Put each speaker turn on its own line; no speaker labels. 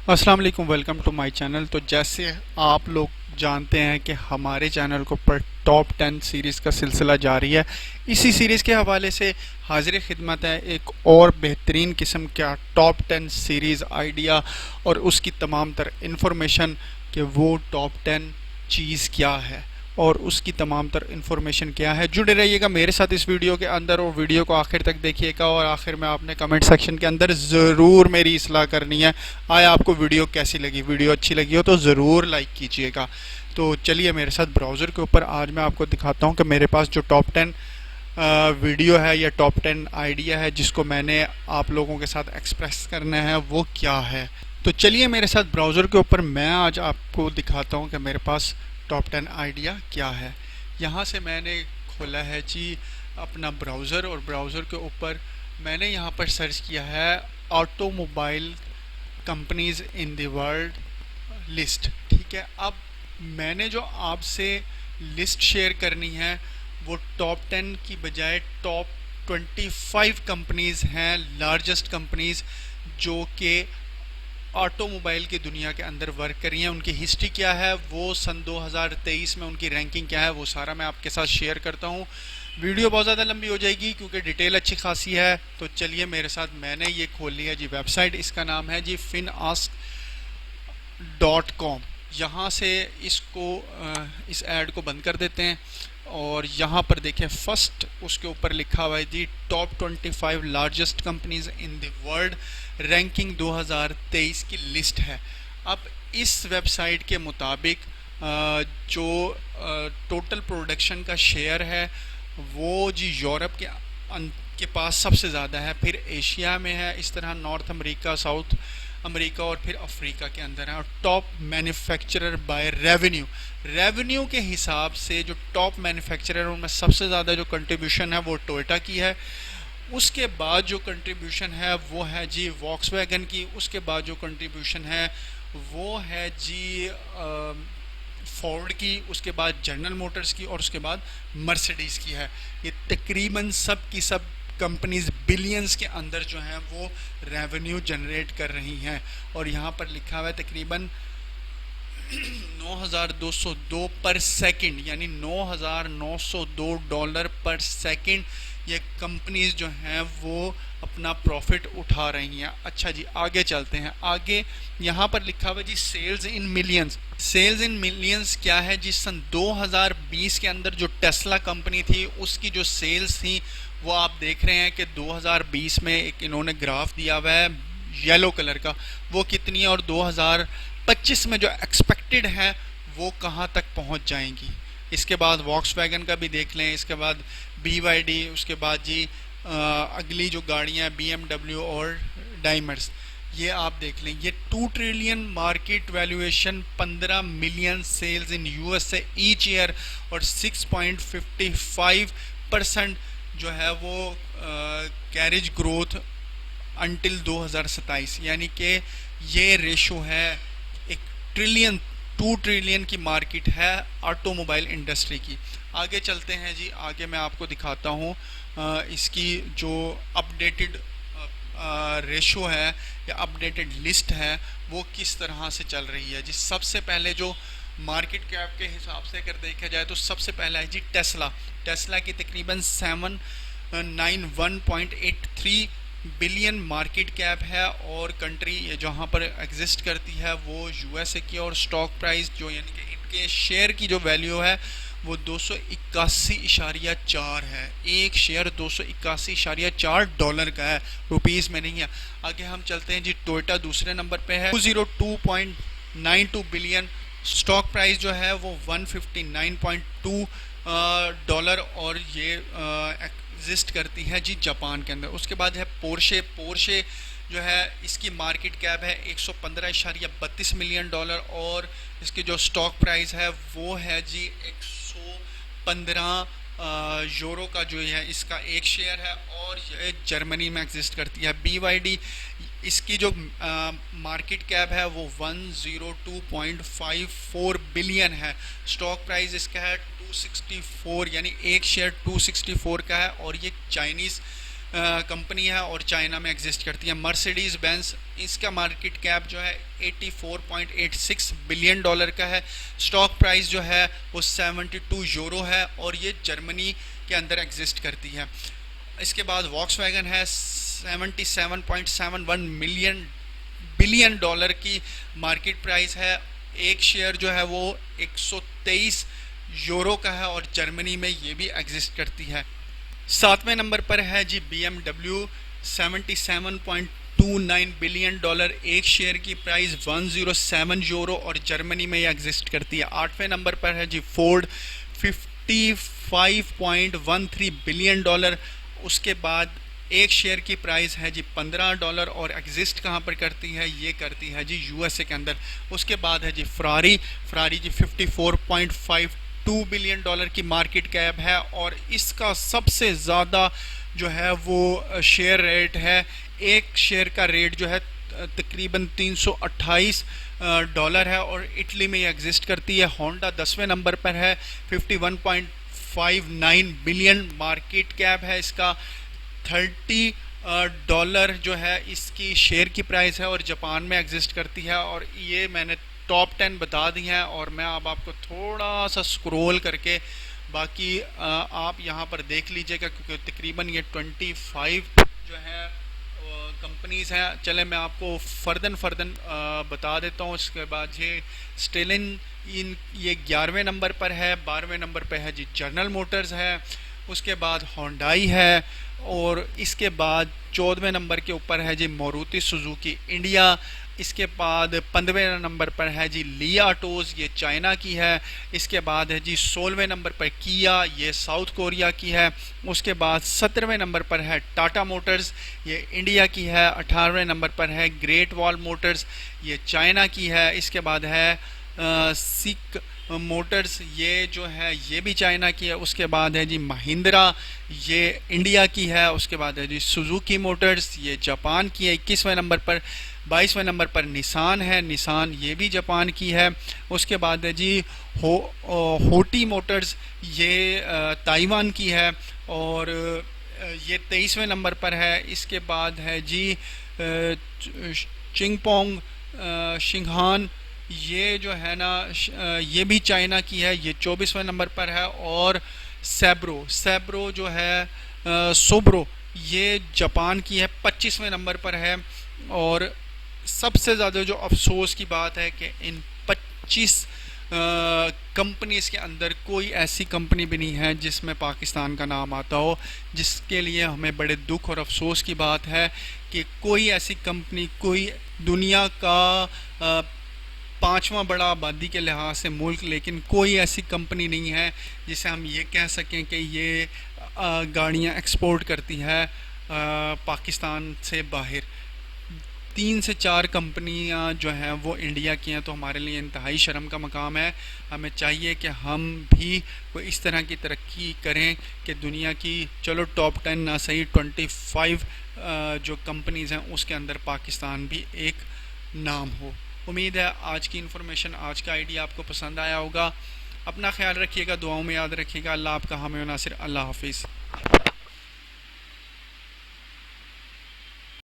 अस्सलाम वालेकुम, welcome to my channel. तो जैसे आप लोग जानते हैं कि हमारे चैनल के ऊपर टॉप 10 सीरीज़ का सिलसिला जारी है। इसी सीरीज़ के हवाले से हाजिर खिदमत है एक और बेहतरीन किस्म का टॉप 10 सीरीज़ आइडिया और उसकी तमाम तर इंफॉर्मेशन कि वो टॉप 10 चीज़ क्या है और उसकी तमाम तर इन्फॉर्मेशन क्या है। जुड़े रहिएगा मेरे साथ इस वीडियो के अंदर और वीडियो को आखिर तक देखिएगा। और आखिर में आपने कमेंट सेक्शन के अंदर ज़रूर मेरी इस्लाह करनी है। आया आपको वीडियो कैसी लगी? वीडियो अच्छी लगी हो तो ज़रूर लाइक कीजिएगा। तो चलिए मेरे साथ ब्राउज़र के ऊपर आज मैं आपको दिखाता हूँ कि मेरे पास जो टॉप 10 वीडियो है या टॉप 10 आइडिया है जिसको मैंने आप लोगों के साथ एक्सप्रेस करना है वो क्या है। तो चलिए मेरे साथ ब्राउज़र के ऊपर मैं आज आपको दिखाता हूँ कि मेरे पास टॉप 10 आइडिया क्या है। यहाँ से मैंने खोला है जी अपना ब्राउज़र और ब्राउज़र के ऊपर मैंने यहाँ पर सर्च किया है automobile companies in the world list. ठीक है, अब मैंने जो आपसे लिस्ट शेयर करनी है वो टॉप 10 की बजाय टॉप 25 कंपनीज हैं, लार्जेस्ट कंपनीज जो कि ऑटोमोबाइल की दुनिया के अंदर वर्क कर रही हैं। उनकी हिस्ट्री क्या है, वो सन 2023 में उनकी रैंकिंग क्या है, वो सारा मैं आपके साथ शेयर करता हूँ। वीडियो बहुत ज़्यादा लंबी हो जाएगी क्योंकि डिटेल अच्छी खासी है। तो चलिए मेरे साथ, मैंने ये खोल लिया जी वेबसाइट। इसका नाम है जी FinAsk.com। यहाँ से इसको इस ऐड को बंद कर देते हैं और यहाँ पर देखें फर्स्ट उसके ऊपर लिखा हुआ है जी top 25 largest companies in the world, ranking 2023 की लिस्ट है। अब इस वेबसाइट के मुताबिक जो टोटल प्रोडक्शन का शेयर है वो जी यूरोप के पास सबसे ज़्यादा है, फिर एशिया में है, इस तरह नॉर्थ अमेरिका, साउथ अमेरिका और फिर अफ्रीका के अंदर है। और टॉप मैन्युफैक्चरर बाय रेवेन्यू के हिसाब से जो टॉप मैन्युफैक्चरर उनमें सबसे ज़्यादा जो कंट्रीब्यूशन है वो टोयोटा की है। उसके बाद जो कंट्रीब्यूशन है वो है जी वॉक्सवैगन की। उसके बाद जो कंट्रीब्यूशन है वो है जी फोर्ड की। उसके बाद जनरल मोटर्स की और उसके बाद मर्सिडीज़ की है। ये तकरीबन सब की सब कंपनीज बिलियंस के अंदर जो हैं वो रेवेन्यू जनरेट कर रही हैं। और यहाँ पर लिखा हुआ है तकरीबन 9,202 पर सेकंड, यानी $9,902 पर सेकंड ये कंपनीज जो हैं वो अपना प्रॉफिट उठा रही हैं। अच्छा जी आगे चलते हैं। आगे यहाँ पर लिखा हुआ जी sales in millions. Sales in millions क्या है जी? सन 2020 के अंदर जो टेस्ला कंपनी थी उसकी जो सेल्स थी वो आप देख रहे हैं कि 2020 में एक इन्होंने ग्राफ दिया हुआ है येलो कलर का, वो कितनी है और 2025 में जो एक्सपेक्टेड है वो कहाँ तक पहुँच जाएंगी। इसके बाद वॉक्सवैगन का भी देख लें, इसके बाद BYD, उसके बाद जी अगली जो गाड़ियाँ BMW और डाइमर्स, ये आप देख लें। ये 2 trillion market valuation, 15 million sales in USA each year और 6.55% जो है वो कैरेज ग्रोथ अंटिल 2027, यानी कि ये रेशो है एक ट्रिलियन, 2 ट्रिलियन की मार्केट है ऑटोमोबाइल इंडस्ट्री की। आगे चलते हैं जी, आगे मैं आपको दिखाता हूँ इसकी जो अपडेटेड रेशो है या अपडेटेड लिस्ट है वो किस तरह से चल रही है जी। सबसे पहले जो मार्केट कैप के हिसाब से अगर देखा जाए तो सबसे पहला है जी टेस्ला की तकरीबन 791.83 बिलियन मार्केट कैप है और कंट्री जहाँ पर एग्जिस्ट करती है वो USA की। और स्टॉक प्राइस जो यानी कि इनके शेयर की जो वैल्यू है वो 281.4 है। एक शेयर $281.4 का है, रुपीज़ में नहीं है। आगे हम चलते हैं जी, टोयोटा दूसरे नंबर पे है, 202.92 बिलियन। स्टॉक प्राइस जो है वो $159.2 और ये एग्जिस्ट करती है जी जापान के अंदर। उसके बाद है पोर्शे जो है इसकी मार्केट कैप है $115.32 मिलियन और इसकी जो स्टॉक प्राइस है वो है जी 115 यूरो का जो है इसका एक शेयर है और ये जर्मनी में एग्जिस्ट करती है। BYD, इसकी जो मार्केट कैप है वो 102.54 बिलियन है। स्टॉक प्राइस इसका है 264, यानी एक शेयर 264 का है और ये चाइनीज़ कंपनी है और चाइना में एग्जिस्ट करती है। मर्सिडीज़ बेंज, इसका मार्केट कैप जो है 84.86 बिलियन डॉलर का है। स्टॉक प्राइस जो है वो 72 यूरो है और ये जर्मनी के अंदर एग्जिस्ट करती है। इसके बाद वॉक्सवैगन है, 77.71 बिलियन डॉलर की मार्केट प्राइस है। एक शेयर जो है वो 123 यूरो का है और जर्मनी में ये भी एग्जिस्ट करती है। सातवें नंबर पर है जी BMW, 77.29 बिलियन डॉलर, एक शेयर की प्राइस 107 यूरो और जर्मनी में ये एग्जिस्ट करती है। आठवें नंबर पर है जी फोर्ड, 55.13 बिलियन डॉलर, उसके बाद एक शेयर की प्राइस है जी $15 और एग्जिस्ट कहाँ पर करती है, ये करती है जी USA के अंदर। उसके बाद है जी फरारी जी 54.52 बिलियन डॉलर की मार्केट कैप है और इसका सबसे ज़्यादा जो है वो शेयर रेट है। एक शेयर का रेट जो है तकरीबन $328 है और इटली में ये एग्जिस्ट करती है। होंडा 10वें नंबर पर है, 51.59 बिलियन मार्केट कैप है इसका। $30 जो है इसकी शेयर की प्राइस है और जापान में एग्जिस्ट करती है। और ये मैंने टॉप 10 बता दी हैं और मैं अब आपको थोड़ा सा स्क्रॉल करके बाकी आप यहाँ पर देख लीजिएगा क्योंकि तकरीबन ये 25 जो है कंपनीज़ हैं। चले मैं आपको फ़र्दन बता देता हूँ। उसके बाद ये स्टेलिन ये 11वें नंबर पर है। 12वें नंबर पर है जी जनरल मोटर्स है। उसके बाद होंडाई है और इसके बाद 14वें नंबर के ऊपर है जी मारुति सुजुकी इंडिया। इसके बाद 15वें नंबर पर है जी ली ऑटोज़, ये चाइना की है। इसके बाद है जी 16वें नंबर पर किया, ये साउथ कोरिया की है। उसके बाद 17वें नंबर पर है टाटा मोटर्स, ये इंडिया की है। 18वें नंबर पर है ग्रेट वॉल मोटर्स, ये चाइना की है। इसके बाद है सिक मोटर्स, ये जो है ये भी चाइना की है। उसके बाद है जी महिंद्रा, ये इंडिया की है। उसके बाद है जी सुजुकी मोटर्स, ये जापान की है 21वें नंबर पर। 22वें नंबर पर निसान है, निसान ये भी जापान की है। उसके बाद है जी होटी मोटर्स, ये ताइवान की है और ये 23वें नंबर पर है। इसके बाद है जी चिंगपोंग शिंगहान, ये जो है ना ये भी चाइना की है, ये 24वें नंबर पर है। और सैब्रो जो है सोब्रो, ये जापान की है, 25वें नंबर पर है। और सबसे ज़्यादा जो अफसोस की बात है कि इन 25 कंपनीज़ के अंदर कोई ऐसी कंपनी भी नहीं है जिसमें पाकिस्तान का नाम आता हो, जिसके लिए हमें बड़े दुख और अफसोस की बात है कि कोई ऐसी कंपनी, कोई दुनिया का 5वां बड़ा आबादी के लिहाज से मुल्क, लेकिन कोई ऐसी कंपनी नहीं है जिसे हम ये कह सकें कि ये गाड़ियाँ एक्सपोर्ट करती है पाकिस्तान से बाहर। 3 से 4 कंपनियां जो हैं वो इंडिया की हैं, तो हमारे लिए इंतहाई शर्म का मकाम है। हमें चाहिए कि हम भी कोई इस तरह की तरक्की करें कि दुनिया की चलो टॉप 10 ना सही 25 जो कंपनीज़ हैं उसके अंदर पाकिस्तान भी एक नाम हो। उम्मीद है आज की इन्फॉर्मेशन, आज का आइडिया आपको पसंद आया होगा। अपना ख्याल रखिएगा, दुआओं में याद रखिएगा। अल्लाह आपका हामी व नासिर। अल्लाह हाफिज़।